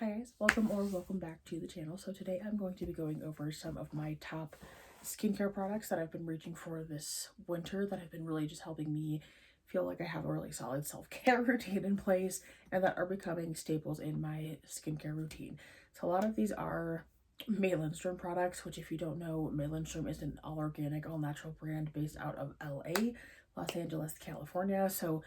Hi guys, welcome back to the channel. So today I'm going to be going over some of my top skincare products that I've been reaching for this winter that have been really just helping me feel like I have a really solid self-care routine in place and that are becoming staples in my skincare routine. So a lot of these are Lindstrom products, which if you don't know, Lindstrom is an all organic, all natural brand based out of LA, Los Angeles, California. So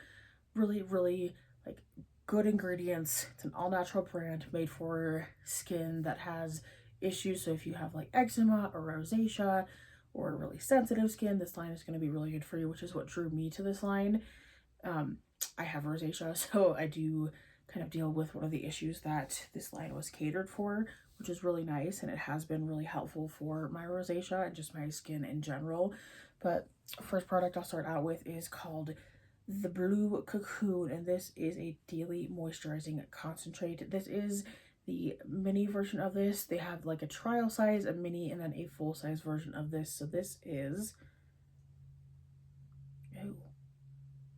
really like good ingredients. It's an all natural brand made for skin that has issues. So if you have like eczema or rosacea or really sensitive skin, this line is going to be really good for you, which is what drew me to this line. I have rosacea, so I do kind of deal with one of the issues that this line was catered for, which is really nice, and it has been really helpful for my rosacea and just my skin in general. But first product I'll start out with is called the Blue Cocoon, and this is a daily moisturizing concentrate. This is the mini version of this. They have like a trial size, a mini, and then a full size version of this. So this is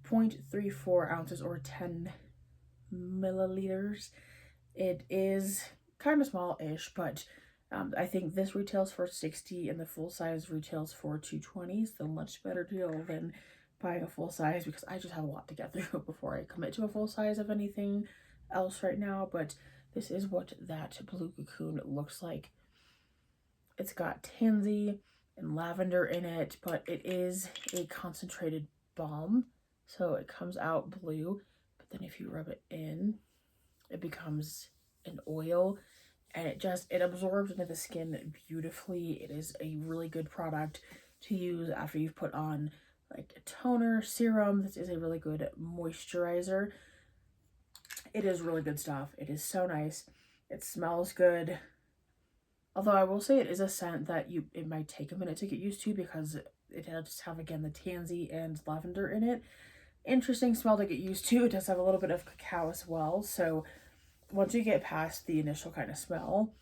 0.34 ounces or 10 milliliters. It is kind of small-ish, but I think this retails for $60 and the full size retails for $220. So much better deal than buying a full size, because I just have a lot to get through before I commit to a full size of anything else right now. But this is what that Blue Cocoon looks like. It's got tansy and lavender in it, but it is a concentrated balm, so it comes out blue, but then if you rub it in, it becomes an oil, and it absorbs into the skin beautifully. It is a really good product to use after you've put on like a toner, serum. This is a really good moisturizer. It is really good stuff. It is so nice. It smells good. Although I will say it is a scent that it might take a minute to get used to, because it does have, again, the tansy and lavender in it. Interesting smell to get used to. It does have a little bit of cacao as well. So once you get past the initial kind of smell,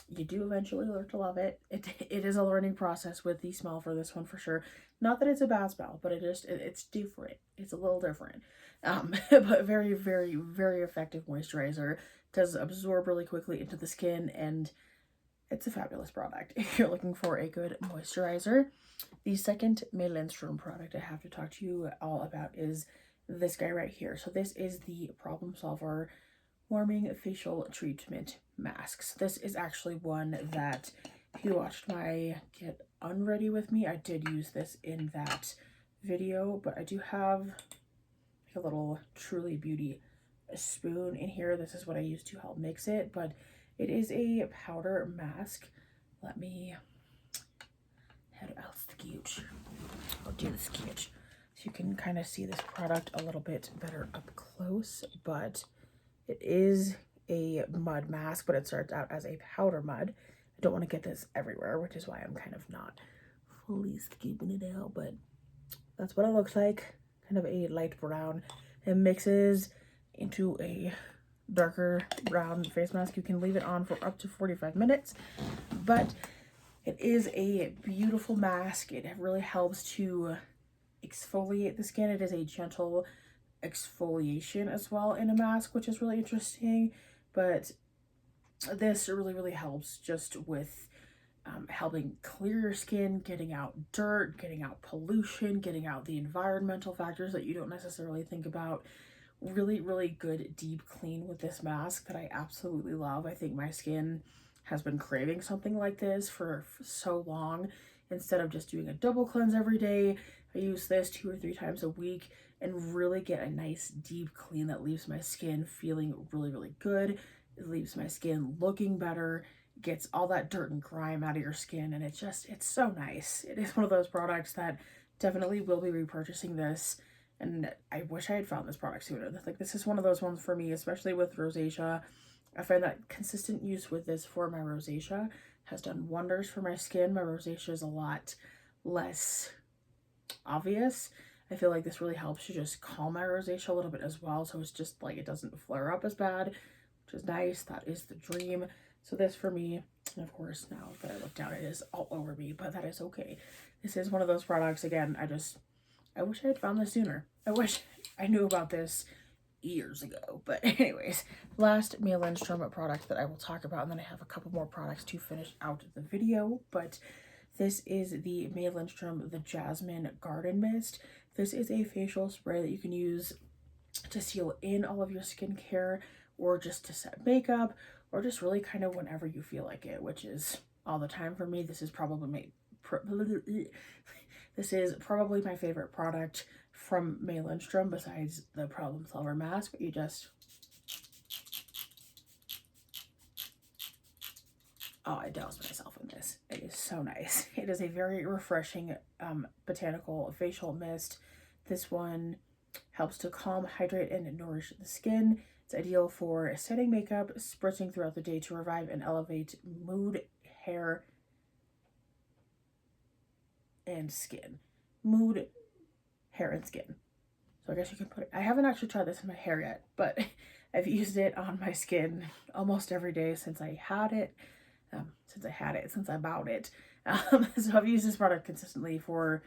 you do eventually learn to love it. It is a learning process with the smell for this one for sure. Not that it's a bad smell, but it's different. It's a little different. But very effective moisturizer. Does absorb really quickly into the skin, and it's a fabulous product if you're looking for a good moisturizer. The second Lindstrom product I have to talk to you all about is this guy right here. So this is the Problem Solver Warming Facial Treatment Masks. This is actually one that, if you watched my Get Unready with me, I did use this in that video, but I do have like a little Truly Beauty spoon in here. This is what I use to help mix it, but it is a powder mask. Let me head out the sketch. I'll do the sketch so you can kind of see this product a little bit better up close. But it is a mud mask, but it starts out as a powder mud. I don't want to get this everywhere, which is why I'm kind of not fully scooping it out, but that's what it looks like. Kind of a light brown. It mixes into a darker brown face mask. You can leave it on for up to 45 minutes, but it is a beautiful mask. It really helps to exfoliate the skin. It is a gentle exfoliation as well in a mask, which is really interesting. But this really helps just with helping clear your skin, getting out dirt, getting out pollution, getting out the environmental factors that you don't necessarily think about. Really good deep clean with this mask that I absolutely love. I think my skin has been craving something like this for so long. Instead of just doing a double cleanse every day, I use this 2 or 3 times a week and really get a nice deep clean that leaves my skin feeling really good. It leaves my skin looking better, gets all that dirt and grime out of your skin, and it's so nice. It is one of those products that definitely will be repurchasing this. And I wish I had found this product sooner. Like, this is one of those ones for me, especially with rosacea. I find that consistent use with this for my rosacea has done wonders for my skin. My rosacea is a lot less obvious. I feel like this really helps to just calm my rosacea a little bit as well. So it's just like it doesn't flare up as bad, which is nice. That is the dream. So this for me, and of course now that I look down, it is all over me, but that is okay. This is one of those products, again, I wish I had found this sooner. I wish I knew about this years ago. But anyways, last Lindstrom product that I will talk about, and then I have a couple more products to finish out the video. But this is the Lindstrom the Jasmine Garden Mist. This is a facial spray that you can use to seal in all of your skincare, or just to set makeup, or just really kind of whenever you feel like it, which is all the time for me. This is probably my favorite product from Lindstrom, besides the Problem Solver mask. You just, oh, I douse myself in this. It is so nice. It is a very refreshing botanical facial mist. This one helps to calm, hydrate, and nourish the skin. It's ideal for setting makeup, spritzing throughout the day to revive and elevate mood, hair, and skin. Mood, hair, and skin. So I guess you can put it, I haven't actually tried this in my hair yet, but I've used it on my skin almost every day since I had it. Since I bought it. So I've used this product consistently for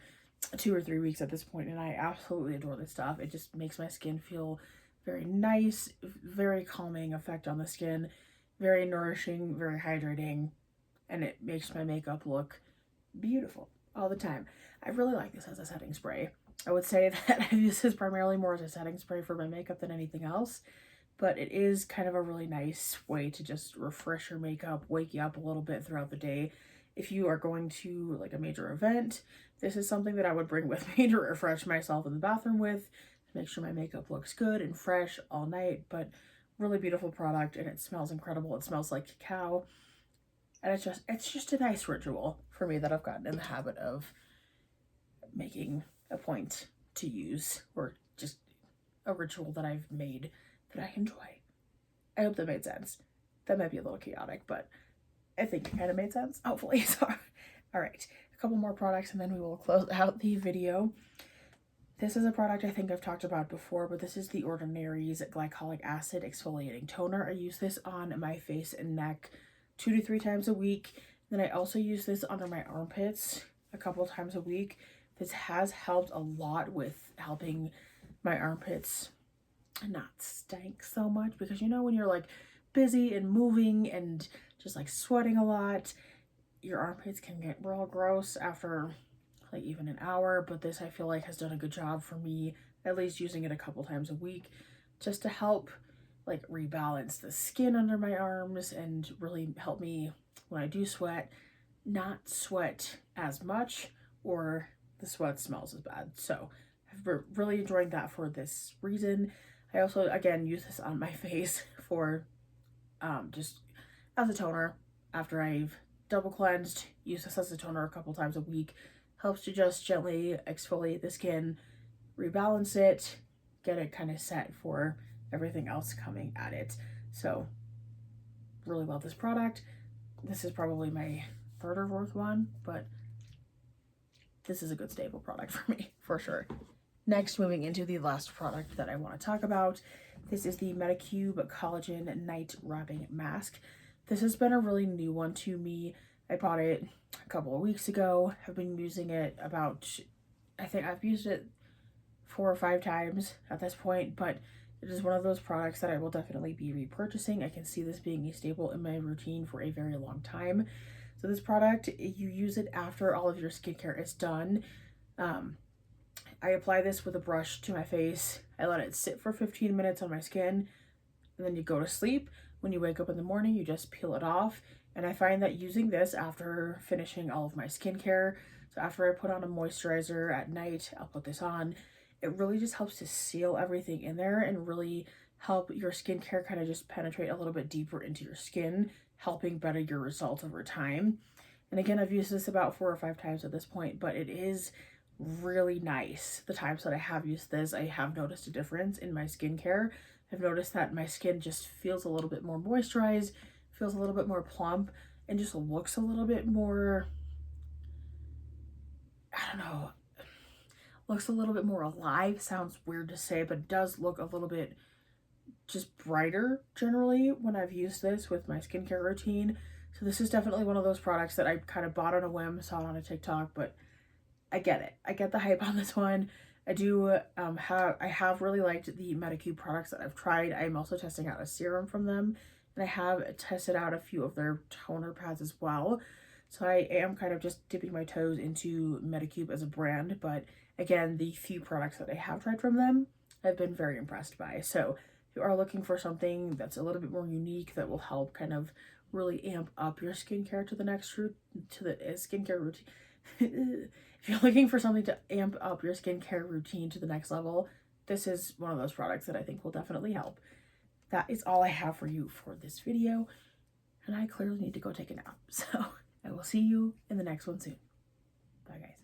2 or 3 weeks at this point, and I absolutely adore this stuff. It just makes my skin feel very nice, very calming effect on the skin, very nourishing, very hydrating, and it makes my makeup look beautiful all the time. I really like this as a setting spray. I would say that I've used this primarily more as a setting spray for my makeup than anything else, but it is kind of a really nice way to just refresh your makeup, wake you up a little bit throughout the day. If you are going to like a major event, this is something that I would bring with me to refresh myself in the bathroom with, to make sure my makeup looks good and fresh all night. But really beautiful product, and it smells incredible. It smells like cacao, and it's just a nice ritual for me that I've gotten in the habit of making a point to use, or just a ritual that I've made that I enjoy. I hope that made sense. That might be a little chaotic, but I think it kind of made sense, hopefully. So, all right, a couple more products and then we will close out the video. This is a product I think I've talked about before, but this is the Ordinary's Glycolic Acid Exfoliating Toner. I use this on my face and neck 2 to 3 times a week. Then I also use this under my armpits a couple times a week. This has helped a lot with helping my armpits not stank so much, because you know when you're like busy and moving and just like sweating a lot, your armpits can get real gross after like even an hour. But this, I feel like, has done a good job for me, at least using it a couple times a week, just to help like rebalance the skin under my arms and really help me when I do sweat, not sweat as much or the sweat smells as bad. So I've really enjoyed that for this reason. I also, again, use this on my face for just as a toner after I've double cleansed. Use this as a toner a couple times a week. Helps to just gently exfoliate the skin, rebalance it, get it kind of set for everything else coming at it. So really love this product. This is probably my 3rd or 4th one, but this is a good staple product for me, for sure. Next, moving into the last product that I want to talk about. This is the Medicube Collagen Night Wrapping Mask. This has been a really new one to me. I bought it a couple of weeks ago. I've been using it I think I've used it 4 or 5 times at this point, but it is one of those products that I will definitely be repurchasing. I can see this being a staple in my routine for a very long time. So this product, you use it after all of your skincare is done. I apply this with a brush to my face. I let it sit for 15 minutes on my skin, and then you go to sleep. When you wake up in the morning, you just peel it off. And I find that using this after finishing all of my skincare, so after I put on a moisturizer at night, I'll put this on. It really just helps to seal everything in there and really help your skincare kind of just penetrate a little bit deeper into your skin, helping better your results over time. And again, I've used this about 4 or 5 times at this point, but it is really nice. The times that I have used this, I have noticed a difference in my skincare. I've noticed that my skin just feels a little bit more moisturized, feels a little bit more plump, and just looks a little bit more, I don't know, looks a little bit more alive. Sounds weird to say, but it does look a little bit just brighter generally when I've used this with my skincare routine. So this is definitely one of those products that I kind of bought on a whim, saw it on a TikTok, but I get it. I get the hype on this one. I have really liked the Medicube products that I've tried. I'm also testing out a serum from them, and I have tested out a few of their toner pads as well. So I am kind of just dipping my toes into Medicube as a brand, but again, the few products that I have tried from them, I've been very impressed by. So if you are looking for something that's a little bit more unique that will help kind of really amp up your skincare to the next skincare routine. If you're looking for something to amp up your skincare routine to the next level, this is one of those products that I think will definitely help. That is all I have for you for this video, and I clearly need to go take a nap. So I will see you in the next one soon. Bye, guys.